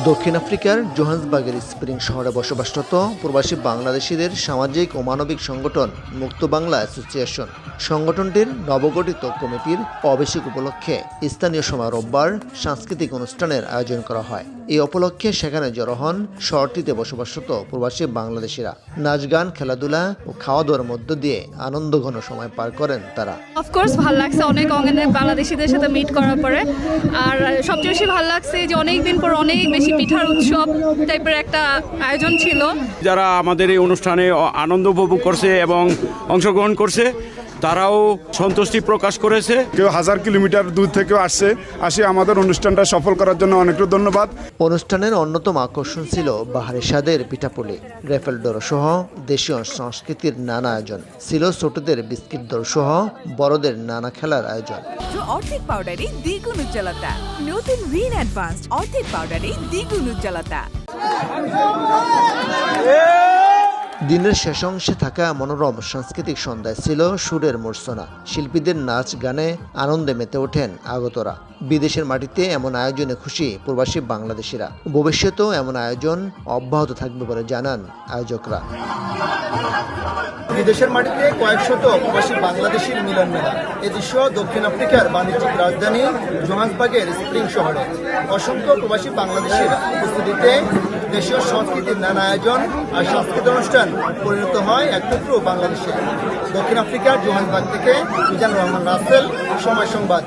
দক্ষিণ আফ্রিকার জোহান্সবার্গের স্প্রিং শহরে বসবাসরত প্রবাসী বাংলাদেশিদের সামাজিক ও মানবিক সংগঠন মুক্ত বাংলা অ্যাসোসিয়েশন সংগঠনটির নবগঠিত কমিটির অভিষেক উপলক্ষে স্থানীয় সময় রোববার সাংস্কৃতিক অনুষ্ঠানের আয়োজন করা হয়। এই উপলক্ষে সেখানে জড়ো হন শহরটিতে বসবাসরত প্রবাসী বাংলাদেশিরা। নাচ গান, খেলাধুলা ও খাওয়া দাওয়ার মধ্য দিয়ে আনন্দঘন সময় পার করেন তারা। অফকোর্স ভালো লাগছে অনেক বাংলাদেশিদের সাথে মিট করার পরে। আর সবচেয়ে বেশি ভালো লাগছে যে অনেকদিন পর অনেক বেশি পিঠার উৎসব টাইপের একটা আয়োজন ছিল। যারা আমাদের এই অনুষ্ঠানে আনন্দ উপভোগ করছে এবং অংশগ্রহণ করছে তারাও সন্তুষ্টি প্রকাশ করেছে। কেউ 1000 কিলোমিটার দূর থেকেও আসে আমাদের অনুষ্ঠানটা সফল করার জন্য অনেক ধন্যবাদ। অনুষ্ঠানের অন্যতম আকর্ষণ ছিল বাহারি স্বাদের পিঠাপুলি, রেফেল ডোর সহ দেশীয় সংস্কৃতির নানা আয়োজন। ছিল ছোটদের বিস্কিট দর সহ বড়দের নানা খেলার আয়োজন। অর্ধেক পাউডারে দ্বিগুণ উজ্জ্বলতা, নতুন রিন অ্যাডভান্সড অর্ধেক পাউডারে দ্বিগুণ উজ্জ্বলতা। দিনের শেষ অংশে থাকা মনোরম সাংস্কৃতিক সন্ধ্যায় ছিল সুরের মূর্ছনা। শিল্পীদের নাচ গানে আনন্দে মেতে ওঠেন আগতরা। বিদেশের মাটিতে এমন আয়োজনে খুশি প্রবাসী বাংলাদেশিরা। ভবিষ্যতেও এমন আয়োজন অব্যাহত থাকবে বলে জানান আয়োজকরা। বিদেশের মাটিতে কয়েকশত প্রবাসী বাংলাদেশির মিলন মেলা। এই দৃশ্য দক্ষিণ আফ্রিকার বাণিজ্যিক রাজধানী জোহান্সবার্গের স্প্রিং শহরে। অসংখ্য প্রবাসী বাংলাদেশির উপস্থিতিতে দেশীয় সংস্কৃতির নানা আয়োজন আর সাংস্কৃতিক অনুষ্ঠান পরিণত হয় এক টুকরো বাংলাদেশে। দক্ষিণ আফ্রিকার জোহান্সবার্গ থেকে মিজানুর রহমান রাসেল, সময় সংবাদ।